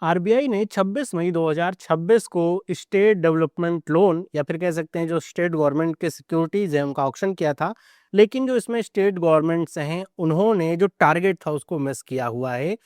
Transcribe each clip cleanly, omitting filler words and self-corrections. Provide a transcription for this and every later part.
RBI ने 26 मई 2026 को state development loan या फिर कह सकते हैं जो स्टेट गवर्नमेंट के सिक्योरिटीज है उनका ऑक्शन किया था। लेकिन जो इसमें स्टेट गवर्नमेंट्स हैं उन्होंने जो टारगेट था उसको मिस किया हुआ है।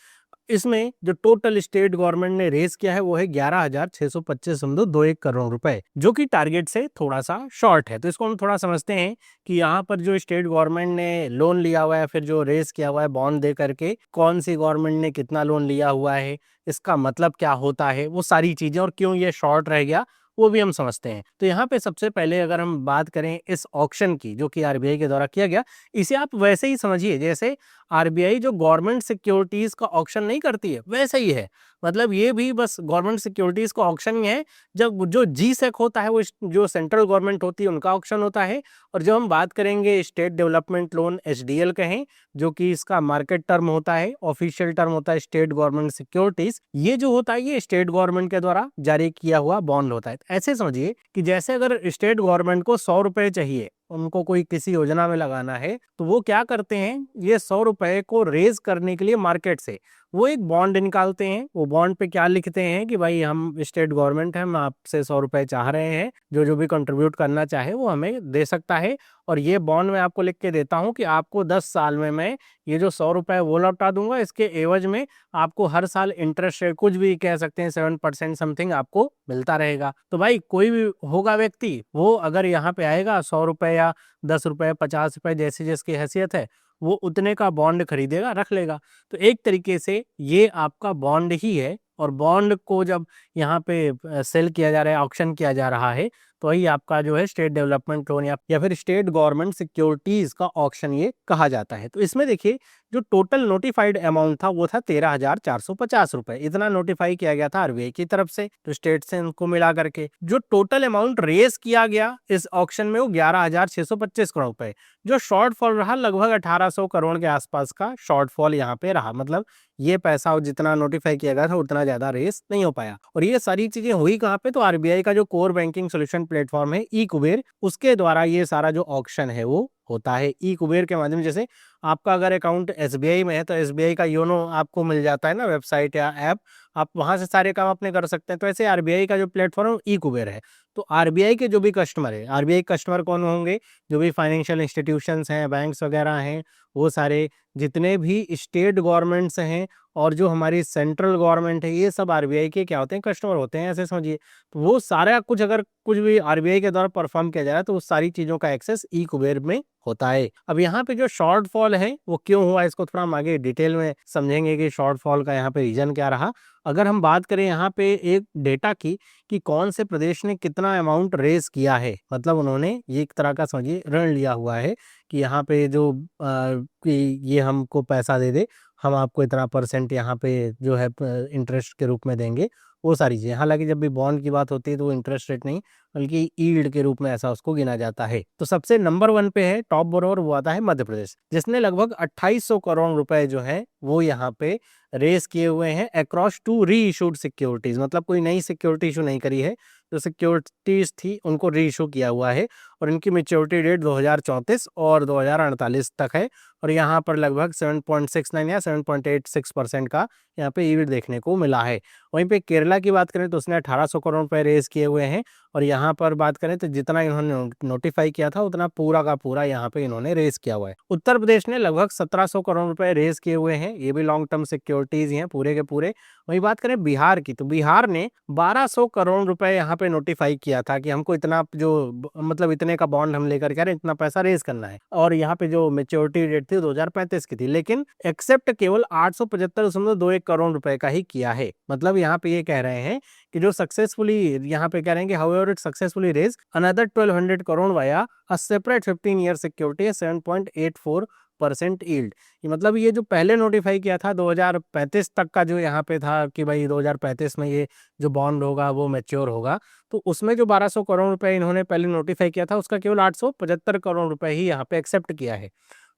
इसमें जो टोटल स्टेट गवर्नमेंट ने रेज किया है वो है 11,625.21 करोड़ रुपए, जो कि टारगेट से थोड़ा सा शॉर्ट है। तो इसको हम थोड़ा समझते हैं कि यहाँ पर जो स्टेट गवर्नमेंट ने लोन लिया हुआ है फिर जो रेज किया हुआ है बॉन्ड दे करके, कौन सी गवर्नमेंट ने कितना लोन लिया हुआ है, इसका मतलब क्या होता है, वो सारी चीजें और क्यों ये शॉर्ट रह गया वो भी हम समझते हैं। तो यहाँ पे सबसे पहले अगर हम बात करें इस ऑक्शन की जो कि आरबीआई के द्वारा किया गया, इसे आप वैसे ही समझिए जैसे आरबीआई जो गवर्नमेंट सिक्योरिटीज का ऑक्शन नहीं करती है वैसे ही है। मतलब ये भी बस गवर्नमेंट सिक्योरिटीज का ऑक्शन ही है। जब जो जी सेक होता है वो जो सेंट्रल गवर्नमेंट होती है उनका ऑक्शन होता है। और जब हम बात करेंगे स्टेट डेवलपमेंट लोन एसडीएल कहें, जो कि इसका मार्केट टर्म होता है, ऑफिशियल टर्म होता है स्टेट गवर्नमेंट सिक्योरिटीज, ये जो होता है ये स्टेट गवर्नमेंट के द्वारा जारी किया हुआ बॉन्ड होता है। ऐसे समझिए कि जैसे अगर स्टेट गवर्नमेंट को 100 रुपए चाहिए, उनको कोई किसी योजना में लगाना है, तो वो क्या करते हैं, ये 100 रुपए को रेज करने के लिए मार्केट से वो एक बॉन्ड निकालते हैं। वो बॉन्ड पे क्या लिखते हैं कि भाई हम स्टेट गवर्नमेंट है, हम आपसे 100 रुपए चाह रहे हैं, जो जो भी कंट्रीब्यूट करना चाहे वो हमें दे सकता है। और ये बॉन्ड मैं आपको लिख के देता हूँ कि आपको 10 साल में मैं ये जो 100 रुपए वो लौटा दूंगा, इसके एवज में आपको हर साल इंटरेस्ट रेट कुछ भी कह सकते हैं 7% समथिंग आपको मिलता रहेगा। तो भाई कोई भी होगा व्यक्ति, वो अगर यहाँ पे आएगा 100 रुपए या 10 रुपए 50 रुपए जैसी जिसकी हैसियत है वो उतने का बॉन्ड खरीदेगा, रख लेगा। तो एक तरीके से ये आपका बॉन्ड ही है। और बॉन्ड को जब यहाँ पे सेल किया जा रहा है, ऑक्शन किया जा रहा है, तो वही आपका जो है स्टेट डेवलपमेंट लोन या फिर स्टेट गवर्नमेंट सिक्योरिटीज का ऑक्शन ये कहा जाता है। तो इसमें देखिए जो टोटल नोटिफाइड अमाउंट था वो था 13,450 रुपए। इतना नोटिफाई किया गया था आरबीआई की तरफ से, तो स्टेट से इनको मिला करके जो टोटल अमाउंट रेज किया गया इस ऑक्शन में वो 11,625 करोड़ रुपए। जो शॉर्टफॉल रहा लगभग 1,800 करोड़ के आसपास का शॉर्टफॉल यहाँ पे रहा। मतलब ये पैसा जितना नोटिफाई किया गया था उतना ज्यादा रेस नहीं हो पाया। और ये सारी चीजें हुई कहाँ पे, तो आरबीआई का जो कोर बैंकिंग सोल्यूशन प्लेटफॉर्म है ई कुबेर, उसके द्वारा ये सारा जो ऑक्शन है वो होता है। ई कुबेर के माध्यम, जैसे आपका अगर अकाउंट एसबीआई में है तो एसबीआई का योनो आपको मिल जाता है ना, वेबसाइट या ऐप, आप वहां से सारे काम अपने कर सकते हैं। तो ऐसे आरबीआई का जो प्लेटफॉर्म ई कुबेर है। तो आरबीआई के जो भी कस्टमर है, आरबीआई कस्टमर कौन होंगे, जो भी फाइनेंशियल इंस्टीट्यूशंस हैं, बैंक्स वगैरह हैं, वो सारे जितने भी स्टेट गवर्नमेंट्स हैं और जो हमारी सेंट्रल गवर्नमेंट है, ये सब आरबीआई के क्या होते हैं, कस्टमर होते हैं, ऐसे समझिए। तो वो सारा कुछ अगर कुछ भी आरबीआई के द्वारा परफॉर्म किया जा रहा है तो उस सारी चीजों का एक्सेस ई कुबेर में होता है। अब यहाँ पे जो शॉर्टफॉल है वो क्यों हुआ, इसको थोड़ा हम आगे डिटेल में समझेंगे कि शॉर्टफॉल का यहाँ पे रीजन क्या रहा। अगर हम बात करें यहाँ पे एक डेटा की कि कौन से प्रदेश ने कितना अमाउंट रेज किया है, मतलब उन्होंने ये एक तरह का समझिए ऋण लिया हुआ है कि यहाँ पे जो कि ये हमको पैसा दे दे, हम आपको इतना परसेंट यहाँ पे जो है इंटरेस्ट के रूप में देंगे, वो सारी चीजें। हालांकि जब भी बॉन्ड की बात होती है तो वो इंटरेस्ट रेट नहीं बल्कि ईल्ड के रूप में ऐसा उसको गिना जाता है। तो सबसे नंबर 1 पे है, टॉप बरोबर वो आता है मध्य प्रदेश, जिसने लगभग 2800 करोड़ रुपए जो है वो यहाँ पे रेस किए हुए हैं across two reissued securities. मतलब कोई नई सिक्योरिटी इशू नहीं करी है, जो सिक्योरिटीज थी उनको री इशू किया हुआ है। और इनकी मेच्योरिटी डेट 2034 और 2048 तक है। और यहाँ पर लगभग 7.69 या 7.86% का यहाँ पे यील्ड देखने को मिला है। वहीं पे केरला की बात करें तो उसने 1800 करोड़ रुपए रेज किए हुए हैं। और यहाँ पर बात करें तो जितना इन्होंने नोटिफाई किया था उतना पूरा का पूरा यहाँ पे इन्होंने रेज किया हुआ है। उत्तर प्रदेश ने लगभग 1700 करोड़ रुपए रेज किए हुए हैं, ये भी लॉन्ग टर्म सिक्योरिटीज हैं पूरे के पूरे। वही बात करें बिहार की, तो बिहार ने 1200 करोड़ रुपए यहाँ पे नोटिफाई किया था कि हमको इतना जो मतलब इतने का बॉन्ड हम लेकर के आ रहे हैं, इतना पैसा रेज करना है। और यहाँ पे जो मेच्योरिटी डेट थी 2035 की थी, लेकिन एक्सेप्ट केवल 875.21 करोड़ रुपए का ही किया है। मतलब यहाँ पे ये कह रहे हैं कि जो सक्सेसफुली यहाँ पे कह रहे हैं कि however it successfully raise another 1200 crore via a separate 15 year security 7.84% yield. मतलब ये जो पहले नोटिफाई किया था 2035 तक का, जो यहाँ पे था कि भाई 2035 में ये जो बॉन्ड होगा वो मैच्योर होगा, तो उसमें जो 1200 करोड़ रुपए इन्होंने पहले नोटिफाई किया था उसका केवल 875 करोड़ रुपए ही यहाँ पे एक्सेप्ट किया है।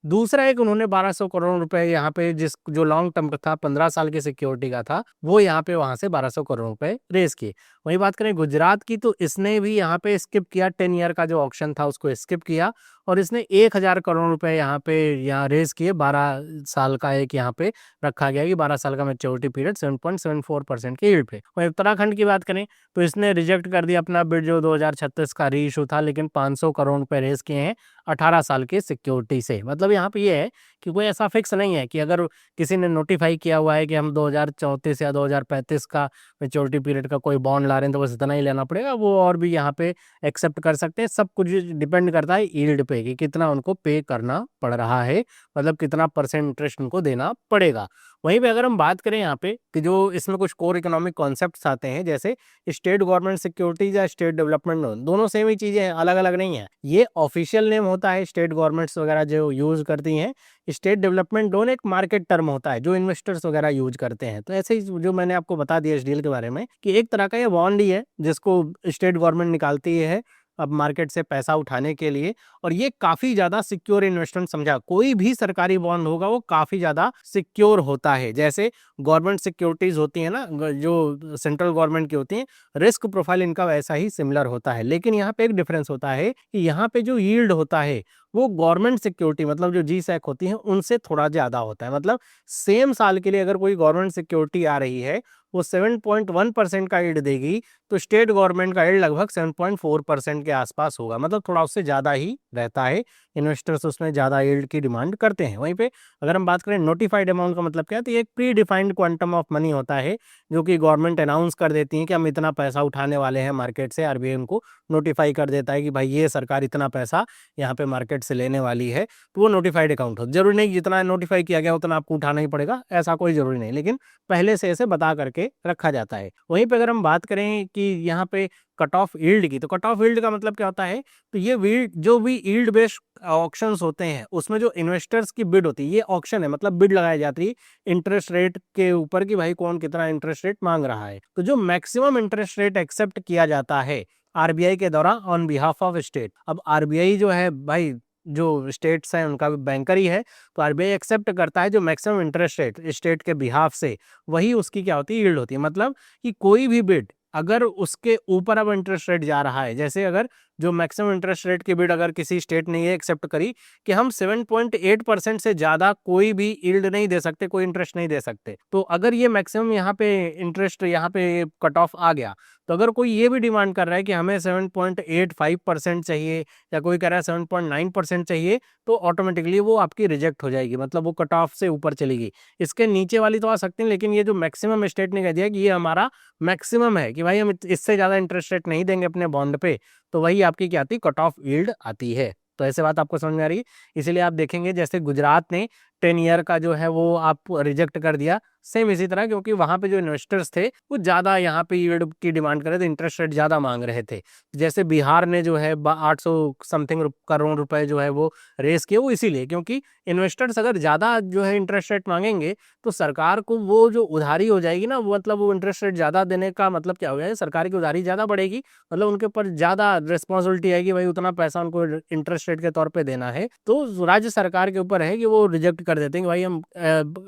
दूसरा एक उन्होंने 1200 करोड़ रुपए यहाँ पे जिस जो लॉन्ग टर्म का था 15 साल की सिक्योरिटी का था, वो यहाँ पे वहां से 1200 करोड़ रुपए रेज किए। वही बात करें गुजरात की, तो इसने भी यहाँ पे स्किप किया, 10 ईयर का जो ऑक्शन था उसको स्किप किया और इसने 1000 करोड़ रुपए यहाँ रेज किए। 12 साल का एक यहाँ पे रखा गया कि 12 साल का मैच्योरिटी पीरियड 7.74% के यील्ड पे। वहीं उत्तराखंड की बात करें तो इसने रिजेक्ट कर दिया अपना बिड जो 2036 का री इशू था, लेकिन 500 करोड़ रुपए रेज किए हैं 18 साल की सिक्योरिटी से। मतलब यहाँ पे ये है कि कोई ऐसा फिक्स नहीं है कि अगर किसी ने नोटिफाई किया हुआ है कि हम 2034 या 2035 का मैच्योरिटी पीरियड का कोई बॉन्ड ला रहे हैं तो बस इतना ही लेना पड़ेगा, वो और भी यहाँ पे एक्सेप्ट कर सकते हैं। सब कुछ डिपेंड करता है यील्ड पे कि कितना उनको पे करना पड़ रहा है, मतलब कितना परसेंट इंटरेस्ट उनको देना पड़ेगा। वहीं पे अगर हम बात करें यहाँ पे कि जो इसमें कुछ कोर इकोनॉमिक कॉन्सेप्ट्स आते हैं, जैसे स्टेट गवर्नमेंट सिक्योरिटीज या स्टेट डेवलपमेंट लोन, दोनों सेम ही चीजें हैं, अलग अलग नहीं है। ये ऑफिशियल नेम होता है स्टेट गवर्नमेंट्स वगैरह जो यूज करती हैं। स्टेट डेवलपमेंट लोन एक मार्केट टर्म होता है जो इन्वेस्टर्स वगैरह यूज करते हैं। तो ऐसे ही जो मैंने आपको बता दिया एसडीएल के बारे में कि एक तरह का ये बॉन्ड ही है जिसको स्टेट गवर्नमेंट निकालती है अब मार्केट से पैसा उठाने के लिए, और ये काफी ज्यादा सिक्योर इन्वेस्टमेंट समझा। कोई भी सरकारी बॉन्ड होगा वो काफी ज्यादा सिक्योर होता है। जैसे गवर्नमेंट सिक्योरिटीज होती है ना, जो सेंट्रल गवर्नमेंट की होती हैं, रिस्क प्रोफाइल इनका वैसा ही सिमिलर होता है। लेकिन यहाँ पे एक डिफरेंस होता है कि यहाँ पे जो यील्ड होता है वो गवर्नमेंट सिक्योरिटी मतलब जो जी सैक होती है उनसे थोड़ा ज्यादा होता है। मतलब सेम साल के लिए अगर कोई गवर्नमेंट सिक्योरिटी आ रही है वो 7.1% का यील्ड देगी, तो स्टेट गवर्नमेंट का यील्ड लगभग 7.4% के आसपास होगा। मतलब थोड़ा उससे ज्यादा ही रहता है, इन्वेस्टर्स उसमें ज्यादा यील्ड की डिमांड करते हैं। वहीं पे अगर हम बात करें नोटिफाइड अमाउंट का मतलब क्या है, तो ये एक pre defined quantum of money होता है जो कि गवर्नमेंट अनाउंस कर देती है कि हम इतना पैसा उठाने वाले हैं मार्केट से। आरबीआई उनको नोटिफाई कर देता है कि भाई ये सरकार इतना पैसा यहाँ पे मार्केट से लेने वाली है, तो वो नोटिफाइड अकाउंट हो। जरूरी नहीं जितना नोटिफाई किया गया उतना आपको उठाना ही पड़ेगा, ऐसा कोई जरूरी नहीं, लेकिन पहले से ऐसे बता करके रखा जाता है। वहीं पे अगर हम बात करें कि यहाँ पे कट ऑफ यील्ड की, तो कट ऑफ यील्ड का मतलब क्या होता है, तो ये जो भी यील्ड बेस्ड ऑक्शंस होते हैं उसमें जो इन्वेस्टर्स की बिड होती है, ये ऑक्शन है मतलब बिड लगाई जाती है इंटरेस्ट रेट के ऊपर कि भाई कौन कितना इंटरेस्ट रेट मांग रहा है। तो जो मैक्सिमम इंटरेस्ट रेट एक्सेप्ट किया जाता है आरबीआई के द्वारा ऑन बिहाफ ऑफ स्टेट। अब आरबीआई जो है भाई जो स्टेट्स हैं उनका भी बैंकर ही है, तो आरबीआई एक्सेप्ट करता है जो मैक्सिमम इंटरेस्ट रेट स्टेट के बिहाफ से, वही उसकी क्या होती है, यील्ड होती है। मतलब कि कोई भी बिड अगर उसके ऊपर अब इंटरेस्ट रेट जा रहा है, जैसे अगर जो मैक्सिमम इंटरेस्ट रेट की बिड अगर किसी स्टेट ने ये एक्सेप्ट करी कि हम 7.8% से ज्यादा कोई भी यील्ड नहीं दे सकते, कोई इंटरेस्ट नहीं दे सकते, तो अगर ये मैक्सिमम यहाँ पे इंटरेस्ट यहाँ पे कट ऑफ आ गया, तो अगर कोई ये भी डिमांड कर रहा है कि हमें 7.85% चाहिए या कोई कह रहा है 7.9% चाहिए, तो ऑटोमेटिकली वो आपकी रिजेक्ट हो जाएगी, मतलब वो कट ऑफ से ऊपर चलेगी। इसके नीचे वाली तो आ सकती है, लेकिन ये जो मैक्सिमम स्टेट ने कह दिया कि ये हमारा मैक्सिमम है कि भाई हम इससे ज्यादा इंटरेस्ट रेट नहीं देंगे अपने बॉन्ड पे, तो वही आपकी क्या आती है, कट ऑफ यील्ड आती है। तो ऐसे बात आपको समझ में आ रही है। इसीलिए आप देखेंगे जैसे गुजरात ने 10 ईयर का जो है वो आप रिजेक्ट कर दिया, सेम इसी तरह, क्योंकि वहां पे जो इन्वेस्टर्स थे वो ज्यादा यहाँ पे यील्ड की डिमांड कर रहे थे, इंटरेस्ट रेट ज्यादा मांग रहे थे। जैसे बिहार ने जो है 800 समथिंग करोड़ रुपए जो है वो रेस किए, वो इसीलिए क्योंकि इन्वेस्टर्स अगर ज्यादा जो है इंटरेस्ट रेट मांगेंगे तो सरकार को वो जो उधारी हो जाएगी ना, वो मतलब वो इंटरेस्ट रेट ज्यादा देने का मतलब क्या हो जाएगा, सरकार की उधारी ज्यादा बढ़ेगी, मतलब उनके ऊपर ज्यादा रिस्पॉन्सिबिलिटी आएगी, भाई उतना पैसा उनको इंटरेस्ट रेट के तौर पे देना है। तो राज्य सरकार के ऊपर है कि वो रिजेक्ट कर देते हैं कि भाई हम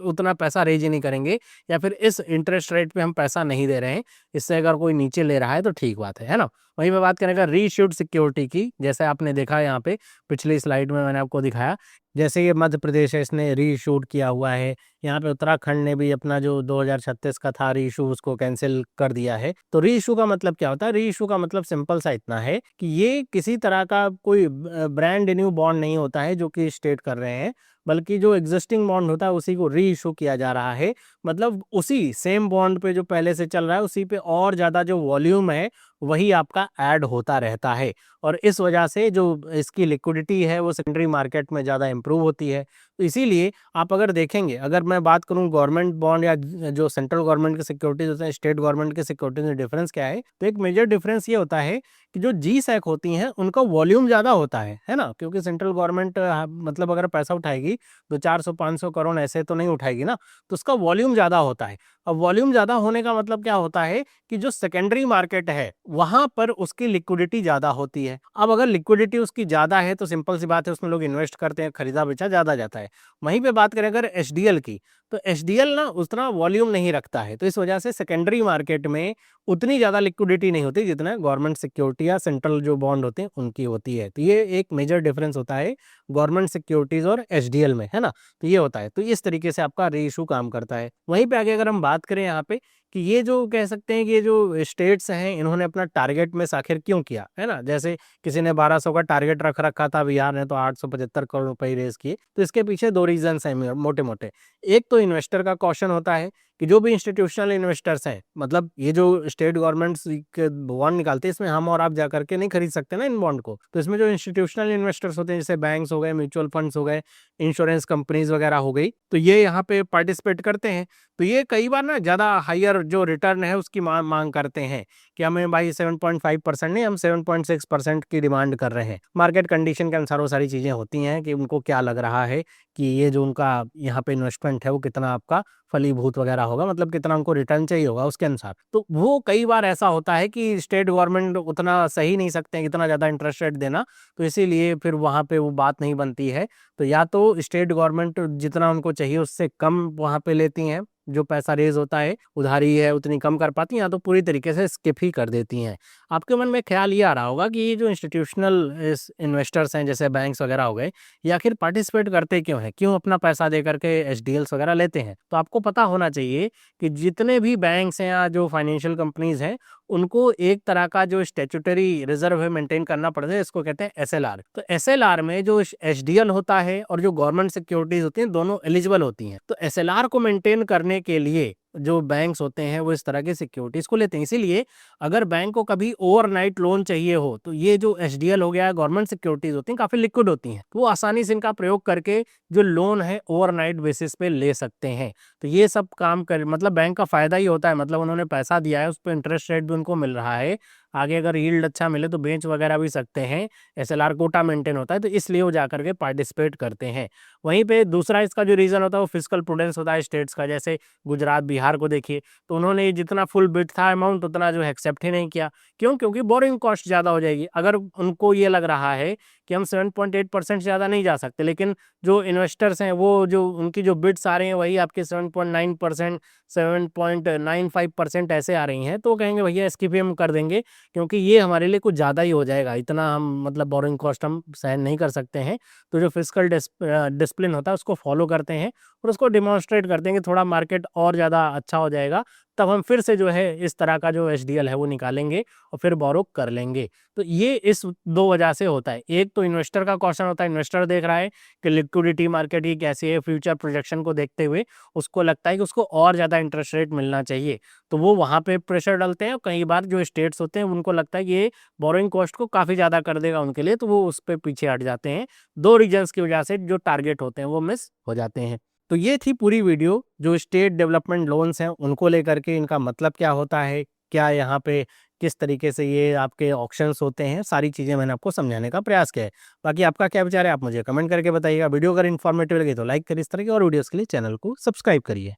उतना पैसा रेज ही नहीं करेंगे, या फिर इस इंटरेस्ट रेट पे हम पैसा नहीं दे रहे हैं, इससे अगर कोई नीचे ले रहा है तो ठीक बात है ना। वहीं पे बात करेंगे रीइश्यूड सिक्योरिटी की, जैसे आपने देखा यहाँ पे पिछली स्लाइड में मैंने आपको दिखाया, जैसे ये मध्य प्रदेश है इसने रीइश्यूड किया हुआ है, यहाँ पे उत्तराखंड ने भी अपना जो 2036 का था री इशू उसको कैंसिल कर दिया है। तो री इशू का मतलब क्या होता है, री इशू का मतलब सिंपल सा इतना है कि ये किसी तरह का कोई ब्रांड न्यू बॉन्ड नहीं होता है जो कि स्टेट कर रहे हैं, बल्कि जो एग्जिस्टिंग बॉन्ड होता है उसी को री इशू किया जा रहा है। मतलब उसी सेम बॉन्ड पे जो पहले से चल रहा है उसी पे और ज्यादा जो वॉल्यूम है वही आपका ऐड होता रहता है, और इस वजह से जो इसकी लिक्विडिटी है वो सेकेंडरी मार्केट में ज़्यादा इंप्रूव होती है। तो इसीलिए आप अगर देखेंगे, अगर मैं बात करूं गवर्नमेंट बॉन्ड या जो सेंट्रल गवर्नमेंट के सिक्योरिटीज होते हैं स्टेट गवर्नमेंट के सिक्योरिटीज में डिफरेंस क्या है, तो एक मेजर डिफरेंस ये होता है कि जो जी सैक होती हैं उनका वॉल्यूम ज़्यादा होता है ना, क्योंकि सेंट्रल गवर्नमेंट मतलब अगर पैसा उठाएगी तो 400-500 करोड़ ऐसे तो नहीं उठाएगी ना, तो उसका वॉल्यूम ज़्यादा होता है। अब वॉल्यूम ज़्यादा होने का मतलब क्या होता है कि जो सेकेंडरी मार्केट है वहां पर उसकी लिक्विडिटी ज़्यादा होती है। अब अगर लिक्विडिटी उसकी ज़्यादा है तो सिंपल सी बात है उसमें लोग इन्वेस्ट करते हैं, खरीदा बेचा ज़्यादा जाता है। वहीं पे बात करें अगर एचडीएल की, तो एचडीएल ना उतना वॉल्यूम नहीं रखता है, तो इस वजह से सेकेंडरी मार्केट में उतनी ज़्यादा लिक्विडिटी नहीं होती जितना गवर्नमेंट सिक्योरिटी या सेंट्रल जो बॉन्ड होते हैं उनकी होती है। तो ये एक मेजर डिफरेंस होता है गवर्नमेंट सिक्योरिटीज़ और एचडीएल में, है ना? तो ये होता है। तो इस तरीके से आपका रीइश्यू काम करता है। वहीं पे आगे अगर हम बात करें यहाँ पे कि ये जो कह सकते हैं कि ये जो स्टेट्स हैं इन्होंने अपना टारगेट मिस आखिर क्यों किया, है ना? जैसे किसी ने 1200 का टारगेट रख रखा था, बिहार ने तो 875 करोड़ रुपए रेज़ किए। तो इसके पीछे 2 रीज़न्स हैं मोटे-मोटे। एक तो इन्वेस्टर का कॉशन होता है कि जो भी इंस्टीट्यूशनल इन्वेस्टर्स हैं, मतलब ये जो स्टेट गवर्नमेंट्स के बॉन्ड निकालते हैं, इसमें हम और आप जाकर के नहीं खरीद सकते ना इन बॉन्ड को। तो इसमें जो इंस्टीट्यूशनल इन्वेस्टर्स होते हैं, जैसे बैंक्स हो गए, म्यूचुअल फंड्स हो गए, इंश्योरेंस कंपनीज वगैरह हो गई, तो ये यहाँ पे पार्टिसिपेट करते हैं। तो ये कई बार ना ज़्यादा हायर जो रिटर्न है उसकी मांग करते हैं कि हमें भाई 7.5% नहीं, हम 7.6% की डिमांड कर रहे हैं। मार्केट कंडीशन के अनुसार वो सारी चीज़ें होती हैं कि उनको क्या लग रहा है कि ये जो उनका यहाँ पे इन्वेस्टमेंट है वो कितना आपका फलीभूत वगैरह होगा, मतलब कितना उनको रिटर्न चाहिए होगा उसके अनुसार। तो वो कई बार ऐसा होता है कि स्टेट गवर्नमेंट उतना सही नहीं सकते हैं इतना ज़्यादा इंटरेस्ट रेट देना, तो इसीलिए फिर वहाँ पे वो बात नहीं बनती है। तो या तो स्टेट गवर्नमेंट जितना उनको चाहिए उससे कम वहाँ पे लेती हैं, जो पैसा रेज़ होता है, उधारी है उतनी कम कर पाती हैं, या तो पूरी तरीके से स्किप ही कर देती हैं। आपके मन में ख्याल ये आ रहा होगा कि ये जो इंस्टीट्यूशनल इस इन्वेस्टर्स हैं जैसे बैंक्स वगैरह हो गए, ये आखिर पार्टिसिपेट करते क्यों हैं? क्यों अपना पैसा दे करके एचडीएल्स वगैरह लेते हैं? तो आपको पता होना चाहिए कि जितने भी बैंक्स हैं या जो फाइनेंशियल कंपनीज़ हैं, उनको एक तरह का जो स्टैट्यूटरी रिज़र्व है मेंटेन करना पड़ता है, इसको कहते हैं एसएलआर। तो एसएलआर में जो एचडीएल होता है और जो गवर्नमेंट सिक्योरिटीज़ होती हैं, दोनों एलिजिबल होती हैं। तो एसएलआर को मेंटेन करने के लिए जो बैंक्स होते हैं वो इस तरह की सिक्योरिटीज़ को लेते हैं। इसीलिए अगर बैंक को कभी ओवरनाइट लोन चाहिए हो, तो ये जो एचडीएल हो गया, गवर्नमेंट सिक्योरिटीज़ होती हैं, काफ़ी लिक्विड होती हैं। तो वो आसानी से इनका प्रयोग करके जो लोन है ओवरनाइट बेसिस पे ले सकते हैं। तो ये सब काम कर मतलब बैंक का फ़ायदा ही होता है, मतलब उन्होंने पैसा दिया है, उस पे इंटरेस्ट रेट भी उनको मिल रहा है। आगे अगर यील्ड अच्छा मिले तो बेच वगैरह भी सकते हैं। एसएलआर कोटा मेंटेन होता है, तो इसलिए वो जाकर के पार्टिसिपेट करते हैं। वहीं पे दूसरा इसका जो रीज़न होता है वो फिस्कल प्रूडेंस होता है स्टेट्स का। जैसे गुजरात, बिहार को देखिए, तो उन्होंने जितना फुल बिड था अमाउंट उतना जो है एक्सेप्ट ही नहीं किया। क्यों? क्योंकि बोरिंग कॉस्ट ज़्यादा हो जाएगी। अगर उनको ये लग रहा है कि हम 7.8% से ज़्यादा नहीं जा सकते, लेकिन जो इन्वेस्टर्स हैं वो जो उनकी जो बिड्स आ रही हैं वही आपके 7.9%, 7.95% ऐसे आ रही हैं, तो वो कहेंगे भैया स्किप ही हम कर देंगे, क्योंकि ये हमारे लिए कुछ ज़्यादा ही हो जाएगा, इतना हम मतलब बोरिंग कॉस्ट हम सहन नहीं कर सकते हैं। तो जो फिस्कल डिसिप्लिन होता है उसको फॉलो करते हैं और उसको डिमॉन्स्ट्रेट करते हैं कि थोड़ा मार्केट और ज़्यादा अच्छा हो जाएगा, तब हम फिर से जो है इस तरह का जो एचडीएल है वो निकालेंगे और फिर बोरो कर लेंगे। तो ये इस 2 वजह से होता है। एक तो इन्वेस्टर का कॉशन होता है, इन्वेस्टर देख रहा है कि लिक्विडिटी मार्केट की कैसी है, फ्यूचर प्रोजेक्शन को देखते हुए उसको लगता है कि उसको और ज़्यादा इंटरेस्ट रेट मिलना चाहिए, तो वो वहाँ पे प्रेशर डालते हैं। और कई बार जो स्टेट्स होते हैं उनको लगता है कि ये बोरोइंग कॉस्ट को काफ़ी ज़्यादा कर देगा उनके लिए, तो वो उस पे पीछे हट जाते हैं। 2 रीजन्स की वजह से जो टारगेट होते हैं वो मिस हो जाते हैं। तो ये थी पूरी वीडियो, जो स्टेट डेवलपमेंट लोन्स हैं उनको लेकर के, इनका मतलब क्या होता है, क्या यहाँ पे किस तरीके से ये आपके ऑप्शंस होते हैं, सारी चीज़ें मैंने आपको समझाने का प्रयास किया है। बाकी आपका क्या विचार है आप मुझे कमेंट करके बताइएगा। वीडियो अगर इन्फॉर्मेटिव लगे तो लाइक करिए, इस तरह की और वीडियोज़ के लिए चैनल को सब्सक्राइब करिए।